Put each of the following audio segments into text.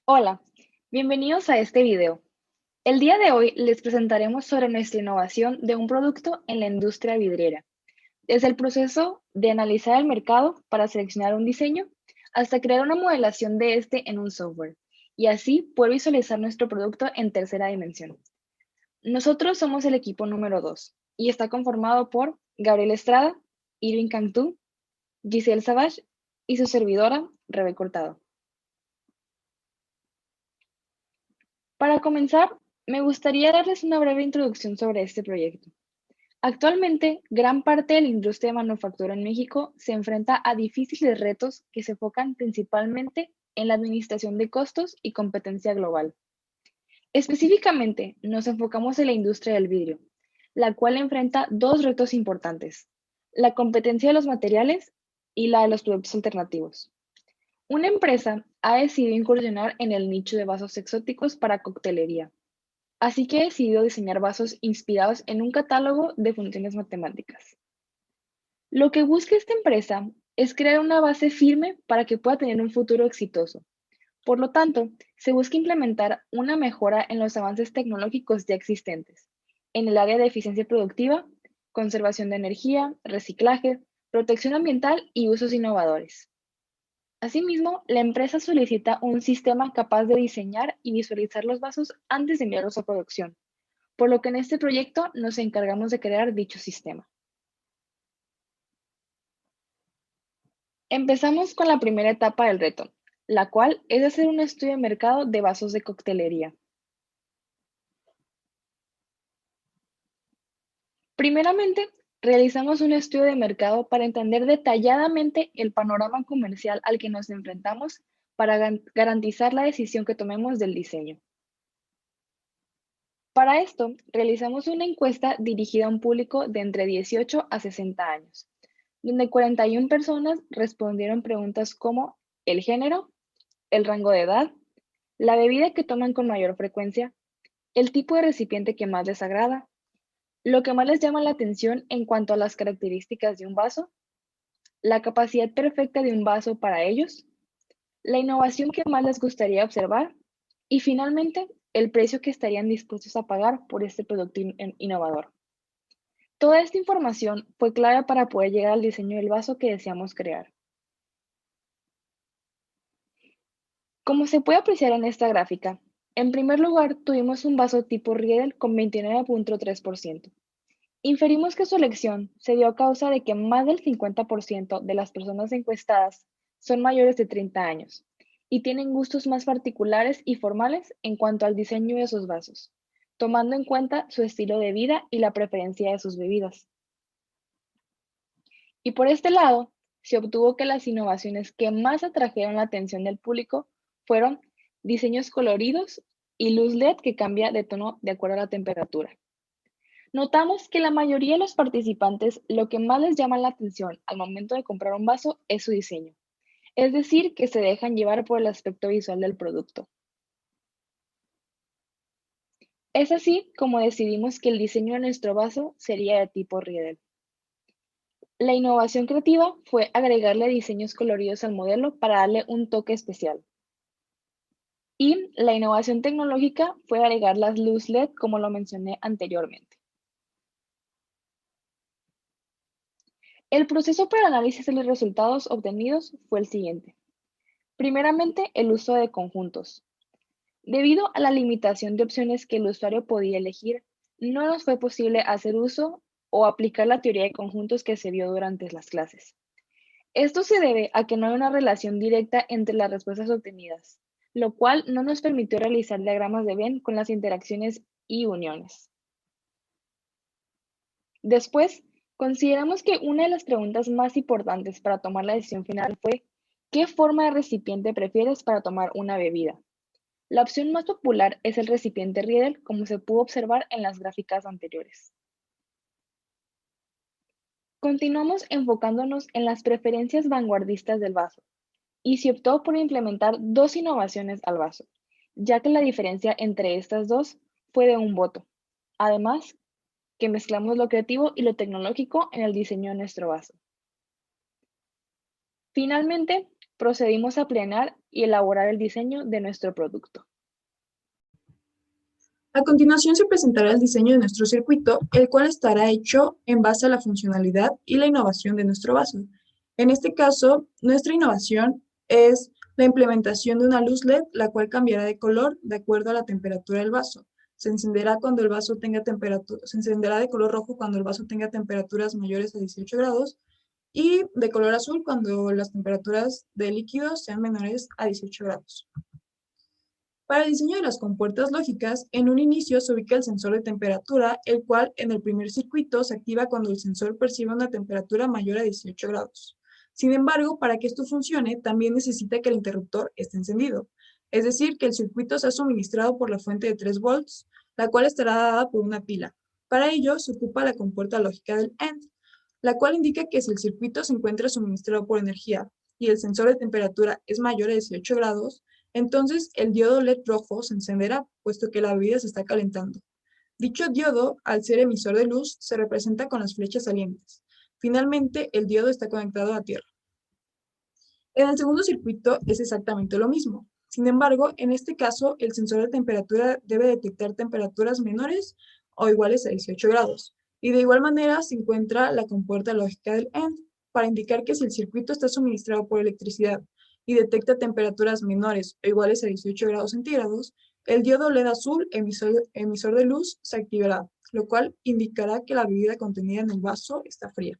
Hola, bienvenidos a este video. El día de hoy les presentaremos sobre nuestra innovación de un producto en la industria vidriera, desde el proceso de analizar el mercado para seleccionar un diseño hasta crear una modelación de este en un software y así poder visualizar nuestro producto en tercera dimensión. Nosotros somos el equipo número 2 y está conformado por Gabriel Estrada, Irving Cantú, Giselle Savage y su servidora, Rebeca Hurtado. Para comenzar, me gustaría darles una breve introducción sobre este proyecto. Actualmente, gran parte de la industria de manufactura en México se enfrenta a difíciles retos que se enfocan principalmente en la administración de costos y competencia global. Específicamente, nos enfocamos en la industria del vidrio, la cual enfrenta dos retos importantes: la competencia de los materiales y la de los productos alternativos. Una empresa ha decidido incursionar en el nicho de vasos exóticos para coctelería, así que decidió diseñar vasos inspirados en un catálogo de funciones matemáticas. Lo que busca esta empresa es crear una base firme para que pueda tener un futuro exitoso. Por lo tanto, se busca implementar una mejora en los avances tecnológicos ya existentes, en el área de eficiencia productiva, conservación de energía, reciclaje, protección ambiental y usos innovadores. Asimismo, la empresa solicita un sistema capaz de diseñar y visualizar los vasos antes de enviarlos a producción, por lo que en este proyecto nos encargamos de crear dicho sistema. Empezamos con la primera etapa del reto, la cual es hacer un estudio de mercado de vasos de coctelería. Primeramente, realizamos un estudio de mercado para entender detalladamente el panorama comercial al que nos enfrentamos para garantizar la decisión que tomemos del diseño. Para esto, realizamos una encuesta dirigida a un público de entre 18 a 60 años, donde 41 personas respondieron preguntas como el género, el rango de edad, la bebida que toman con mayor frecuencia, el tipo de recipiente que más les agrada, lo que más les llama la atención en cuanto a las características de un vaso, la capacidad perfecta de un vaso para ellos, la innovación que más les gustaría observar y finalmente el precio que estarían dispuestos a pagar por este producto innovador. Toda esta información fue clave para poder llegar al diseño del vaso que deseamos crear. Como se puede apreciar en esta gráfica, en primer lugar tuvimos un vaso tipo Riedel con 29.3%. Inferimos que su elección se dio a causa de que más del 50% de las personas encuestadas son mayores de 30 años y tienen gustos más particulares y formales en cuanto al diseño de sus vasos, tomando en cuenta su estilo de vida y la preferencia de sus bebidas. Y por este lado, se obtuvo que las innovaciones que más atrajeron la atención del público fueron diseños coloridos y luz LED que cambia de tono de acuerdo a la temperatura. Notamos que la mayoría de los participantes lo que más les llama la atención al momento de comprar un vaso es su diseño, es decir, que se dejan llevar por el aspecto visual del producto. Es así como decidimos que el diseño de nuestro vaso sería de tipo Riedel. La innovación creativa fue agregarle diseños coloridos al modelo para darle un toque especial. Y la innovación tecnológica fue agregar las luz LED como lo mencioné anteriormente. El proceso para el análisis de los resultados obtenidos fue el siguiente. Primeramente, el uso de conjuntos. Debido a la limitación de opciones que el usuario podía elegir, no nos fue posible hacer uso o aplicar la teoría de conjuntos que se vio durante las clases. Esto se debe a que no hay una relación directa entre las respuestas obtenidas, lo cual no nos permitió realizar diagramas de Venn con las interacciones y uniones. Después, consideramos que una de las preguntas más importantes para tomar la decisión final fue: ¿qué forma de recipiente prefieres para tomar una bebida? La opción más popular es el recipiente Riedel, como se pudo observar en las gráficas anteriores. Continuamos enfocándonos en las preferencias vanguardistas del vaso, y se optó por implementar dos innovaciones al vaso, ya que la diferencia entre estas dos fue de un voto. Además, que mezclamos lo creativo y lo tecnológico en el diseño de nuestro vaso. Finalmente, procedimos a planear y elaborar el diseño de nuestro producto. A continuación se presentará el diseño de nuestro circuito, el cual estará hecho en base a la funcionalidad y la innovación de nuestro vaso. En este caso, nuestra innovación es la implementación de una luz LED, la cual cambiará de color de acuerdo a la temperatura del vaso. Se encenderá cuando el vaso tenga temperatura, se encenderá de color rojo cuando el vaso tenga temperaturas mayores a 18 grados y de color azul cuando las temperaturas del líquido sean menores a 18 grados. Para el diseño de las compuertas lógicas, en un inicio se ubica el sensor de temperatura, el cual en el primer circuito se activa cuando el sensor percibe una temperatura mayor a 18 grados. Sin embargo, para que esto funcione, también necesita que el interruptor esté encendido, es decir, que el circuito sea suministrado por la fuente de 3 volts, la cual estará dada por una pila. Para ello, se ocupa la compuerta lógica del AND, la cual indica que si el circuito se encuentra suministrado por energía y el sensor de temperatura es mayor a 18 grados, entonces el diodo LED rojo se encenderá, puesto que la bebida se está calentando. Dicho diodo, al ser emisor de luz, se representa con las flechas salientes. Finalmente, el diodo está conectado a tierra. En el segundo circuito es exactamente lo mismo. Sin embargo, en este caso, el sensor de temperatura debe detectar temperaturas menores o iguales a 18 grados. Y de igual manera se encuentra la compuerta lógica del AND para indicar que si el circuito está suministrado por electricidad y detecta temperaturas menores o iguales a 18 grados centígrados, el diodo LED azul emisor de luz se activará, lo cual indicará que la bebida contenida en el vaso está fría.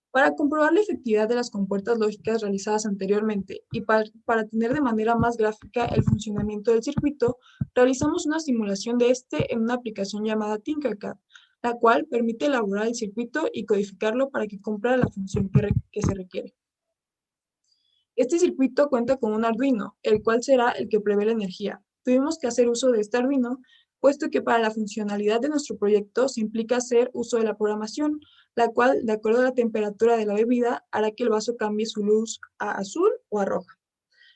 Para comprobar la efectividad de las compuertas lógicas realizadas anteriormente y para tener de manera más gráfica el funcionamiento del circuito, realizamos una simulación de este en una aplicación llamada Tinkercad, la cual permite elaborar el circuito y codificarlo para que cumpla la función que se requiere. Este circuito cuenta con un Arduino, el cual será el que prevé la energía. Tuvimos que hacer uso de este Arduino, puesto que para la funcionalidad de nuestro proyecto se implica hacer uso de la programación, la cual, de acuerdo a la temperatura de la bebida, hará que el vaso cambie su luz a azul o a roja.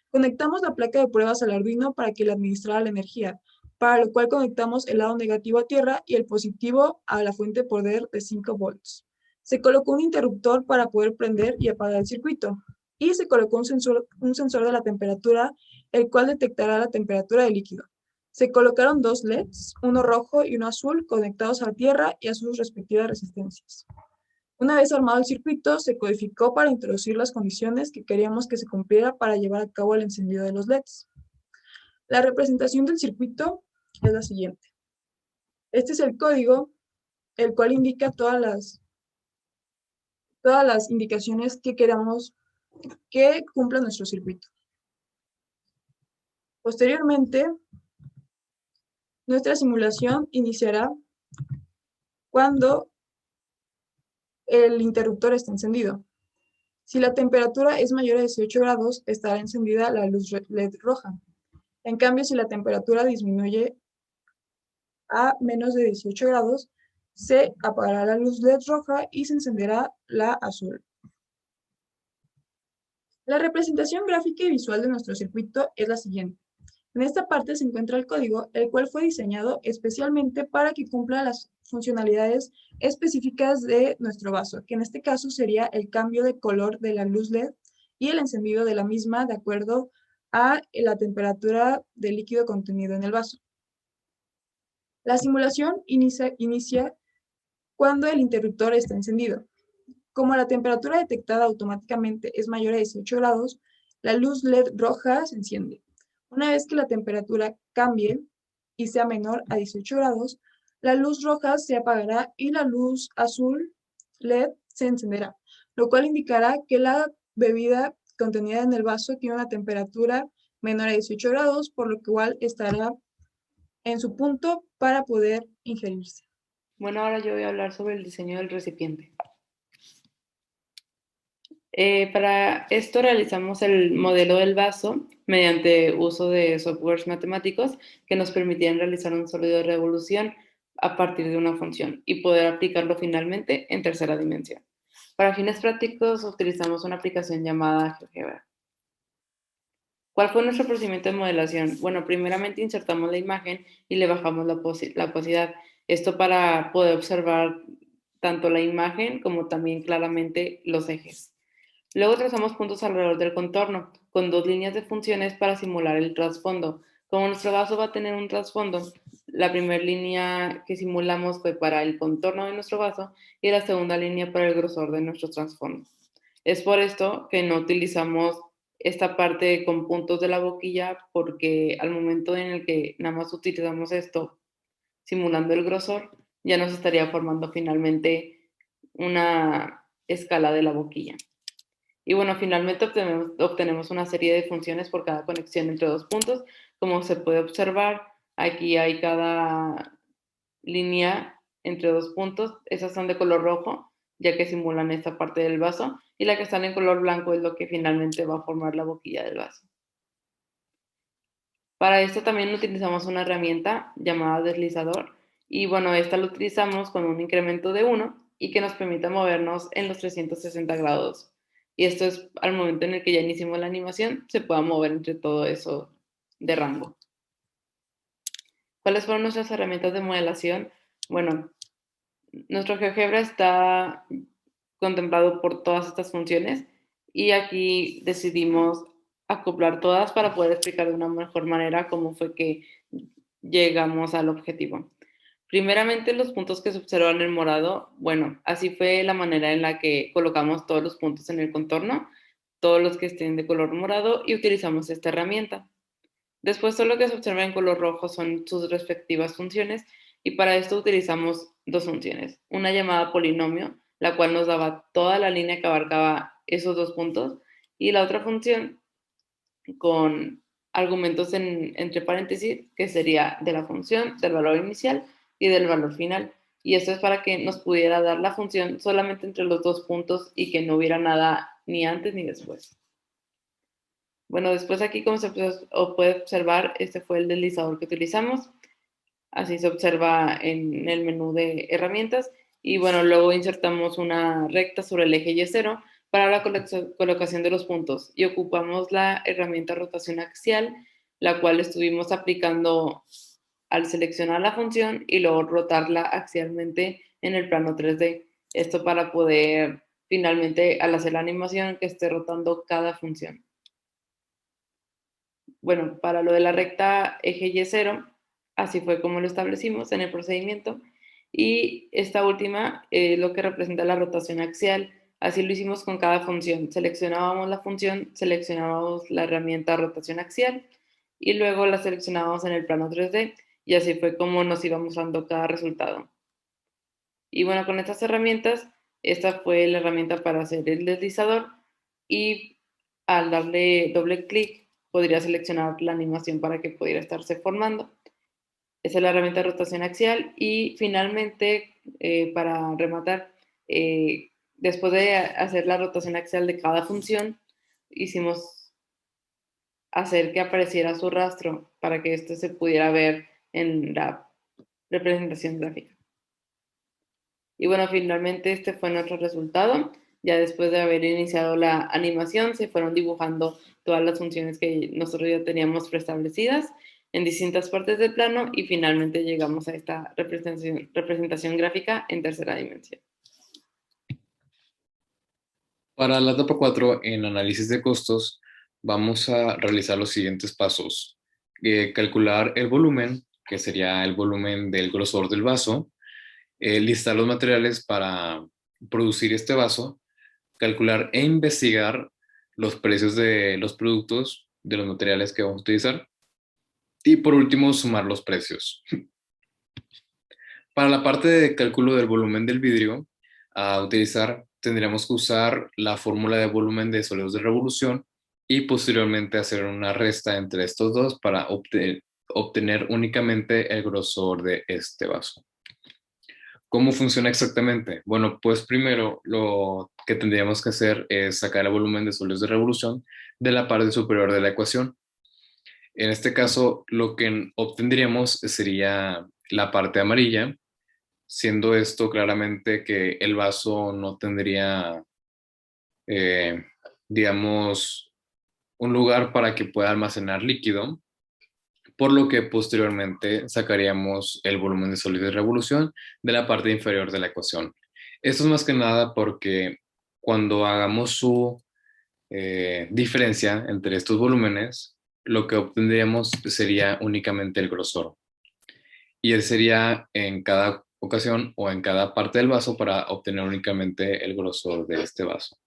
Conectamos la placa de pruebas al Arduino para que le administrara la energía, para lo cual conectamos el lado negativo a tierra y el positivo a la fuente de poder de 5 volts. Se colocó un interruptor para poder prender y apagar el circuito, y se colocó un sensor de la temperatura, el cual detectará la temperatura del líquido. Se colocaron dos LEDs, uno rojo y uno azul, conectados a tierra y a sus respectivas resistencias. Una vez armado el circuito, se codificó para introducir las condiciones que queríamos que se cumpliera para llevar a cabo el encendido de los LEDs. La representación del circuito es la siguiente. Este es el código, el cual indica todas las indicaciones que queramos que cumpla nuestro circuito. Posteriormente, nuestra simulación iniciará cuando el interruptor esté encendido. Si la temperatura es mayor a 18 grados, estará encendida la luz LED roja. En cambio, si la temperatura disminuye a menos de 18 grados, se apagará la luz LED roja y se encenderá la azul. La representación gráfica y visual de nuestro circuito es la siguiente. En esta parte se encuentra el código, el cual fue diseñado especialmente para que cumpla las funcionalidades específicas de nuestro vaso, que en este caso sería el cambio de color de la luz LED y el encendido de la misma de acuerdo a la temperatura del líquido contenido en el vaso. La simulación inicia cuando el interruptor está encendido. Como la temperatura detectada automáticamente es mayor a 18 grados, la luz LED roja se enciende. Una vez que la temperatura cambie y sea menor a 18 grados, la luz roja se apagará y la luz azul LED se encenderá, lo cual indicará que la bebida contenida en el vaso tiene una temperatura menor a 18 grados, por lo cual estará en su punto para poder ingerirse. Bueno, ahora yo voy a hablar sobre el diseño del recipiente. Para esto realizamos el modelo del vaso mediante uso de softwares matemáticos que nos permitían realizar un sólido de revolución a partir de una función y poder aplicarlo finalmente en tercera dimensión. Para fines prácticos utilizamos una aplicación llamada GeoGebra. ¿Cuál fue nuestro procedimiento de modelación? Bueno, primeramente insertamos la imagen y le bajamos la opacidad. Esto para poder observar tanto la imagen como también claramente los ejes. Luego trazamos puntos alrededor del contorno, con 2 líneas de funciones para simular el trasfondo. Como nuestro vaso va a tener un trasfondo, la primera línea que simulamos fue para el contorno de nuestro vaso y la segunda línea para el grosor de nuestro trasfondo. Es por esto que no utilizamos esta parte con puntos de la boquilla, porque al momento en el que nada más utilizamos esto simulando el grosor, ya nos estaría formando finalmente una escala de la boquilla. Y bueno, finalmente obtenemos una serie de funciones por cada conexión entre dos puntos. Como se puede observar, aquí hay cada línea entre dos puntos. Esas son de color rojo, ya que simulan esta parte del vaso. Y la que está en color blanco es lo que finalmente va a formar la boquilla del vaso. Para esto también utilizamos una herramienta llamada deslizador. Y bueno, esta lo utilizamos con un incremento de 1 y que nos permite movernos en los 360 grados. Y esto es al momento en el que ya iniciamos la animación, se pueda mover entre todo eso de rango. ¿Cuáles fueron nuestras herramientas de modelación? Bueno, nuestro GeoGebra está contemplado por todas estas funciones y aquí decidimos acoplar todas para poder explicar de una mejor manera cómo fue que llegamos al objetivo. Primeramente, los puntos que se observan en morado, bueno, así fue la manera en la que colocamos todos los puntos en el contorno, todos los que estén de color morado, y utilizamos esta herramienta. Después, todo lo que se observa en color rojo son sus respectivas funciones, y para esto utilizamos dos funciones. Una llamada polinomio, la cual nos daba toda la línea que abarcaba esos dos puntos, y la otra función con argumentos entre paréntesis, que sería de la función, del valor inicial y del valor final. Y esto es para que nos pudiera dar la función solamente entre los dos puntos y que no hubiera nada ni antes ni después. Bueno, después aquí, como se puede observar, este fue el deslizador que utilizamos. Así se observa en el menú de herramientas. Y bueno, luego insertamos una recta sobre el eje Y0 para la colocación de los puntos. Y ocupamos la herramienta rotación axial, la cual estuvimos aplicando al seleccionar la función y luego rotarla axialmente en el plano 3D. Esto para poder finalmente, al hacer la animación, que esté rotando cada función. Bueno, para lo de la recta eje Y0, así fue como lo establecimos en el procedimiento. Y esta última es lo que representa la rotación axial. Así lo hicimos con cada función. Seleccionábamos la función, seleccionábamos la herramienta rotación axial y luego la seleccionábamos en el plano 3D y así fue como nos iba mostrando cada resultado. Y bueno, con estas herramientas, esta fue la herramienta para hacer el deslizador y al darle doble clic podría seleccionar la animación para que pudiera estarse formando. Esa es la herramienta de rotación axial y finalmente, para rematar, después de hacer la rotación axial de cada función, hicimos hacer que apareciera su rastro para que esto se pudiera ver en la representación gráfica. Y bueno, finalmente este fue nuestro resultado. Ya después de haber iniciado la animación, se fueron dibujando todas las funciones que nosotros ya teníamos preestablecidas en distintas partes del plano y finalmente llegamos a esta representación gráfica en tercera dimensión. Para la etapa 4, en análisis de costos, vamos a realizar los siguientes pasos. Calcular el volumen, que sería el volumen del grosor del vaso. Listar los materiales para producir este vaso. Calcular e investigar los precios de los productos, de los materiales que vamos a utilizar. Y por último, sumar los precios. Para la parte de cálculo del volumen del vidrio, a utilizar, tendríamos que usar la fórmula de volumen de sólidos de revolución y posteriormente hacer una resta entre estos dos para obtener únicamente el grosor de este vaso. ¿Cómo funciona exactamente? Bueno, pues primero lo que tendríamos que hacer es sacar el volumen de sólidos de revolución de la parte superior de la ecuación. En este caso, lo que obtendríamos sería la parte amarilla, siendo esto claramente que el vaso no tendría, digamos, un lugar para que pueda almacenar líquido, por lo que posteriormente sacaríamos el volumen de sólido de revolución de la parte inferior de la ecuación. Esto es más que nada porque cuando hagamos su diferencia entre estos volúmenes, lo que obtendríamos sería únicamente el grosor. Y él sería en cada ocasión o en cada parte del vaso para obtener únicamente el grosor de este vaso.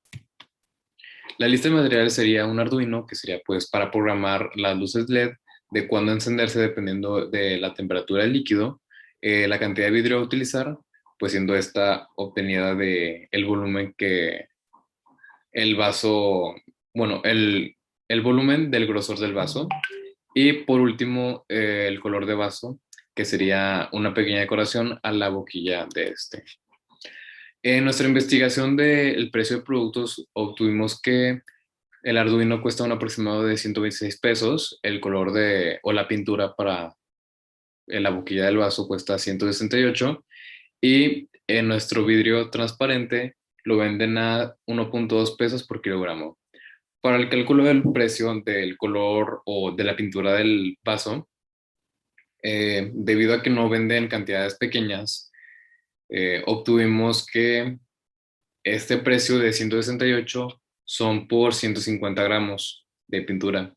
La lista de materiales sería un Arduino, que sería pues para programar las luces LED, de cuándo encenderse dependiendo de la temperatura del líquido, la cantidad de vidrio a utilizar, pues siendo esta obtenida de el volumen que el vaso, bueno, el volumen del grosor del vaso. Y por último, el color de vaso, que sería una pequeña decoración a la boquilla de este. En nuestra investigación del precio de productos obtuvimos que el Arduino cuesta un aproximado de 126 pesos, el color o la pintura para la boquilla del vaso cuesta 168 y en nuestro vidrio transparente lo venden a 1.2 pesos por kilogramo. Para el cálculo del precio del color o de la pintura del vaso, debido a que no venden cantidades pequeñas, obtuvimos que este precio de 168 son por 150 gramos de pintura,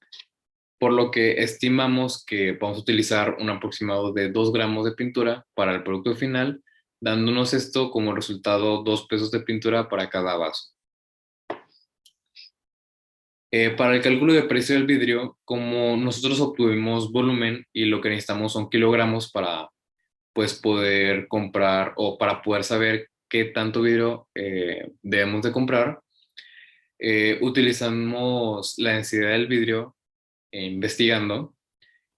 por lo que estimamos que vamos a utilizar un aproximado de 2 gramos de pintura para el producto final, dándonos esto como resultado 2 pesos de pintura para cada vaso. Para el cálculo de precio del vidrio, como nosotros obtuvimos volumen y lo que necesitamos son kilogramos para pues poder comprar o para poder saber qué tanto vidrio debemos de comprar, utilizamos la densidad del vidrio investigando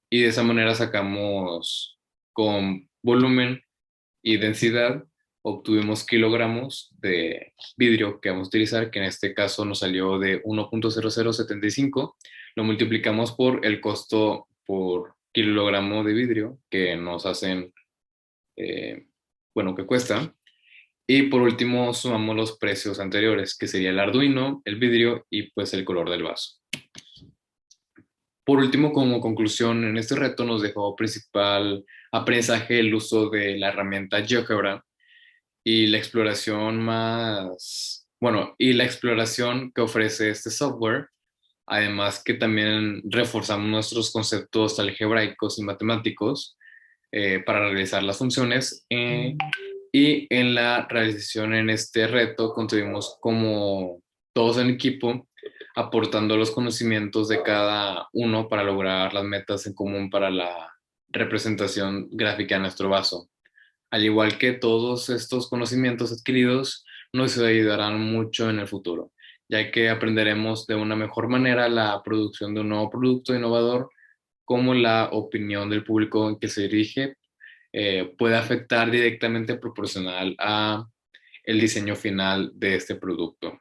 y de esa manera sacamos con volumen y densidad, obtuvimos kilogramos de vidrio que vamos a utilizar, que en este caso nos salió de 1.0075, lo multiplicamos por el costo por kilogramo de vidrio que nos hacen, bueno, que cuesta. Y por último sumamos los precios anteriores, que sería el Arduino, el vidrio y pues el color del vaso. Por último, como conclusión, en este reto nos dejó principal aprendizaje el uso de la herramienta GeoGebra y la exploración y la exploración que ofrece este software. Además que también reforzamos nuestros conceptos algebraicos y matemáticos para realizar las funciones. Y en la realización en este reto contribuimos como todos en equipo, aportando los conocimientos de cada uno para lograr las metas en común para la representación gráfica de nuestro vaso. Al igual que todos estos conocimientos adquiridos nos ayudarán mucho en el futuro, ya que aprenderemos de una mejor manera la producción de un nuevo producto innovador, como la opinión del público en que se dirige puede afectar directamente proporcional a el diseño final de este producto.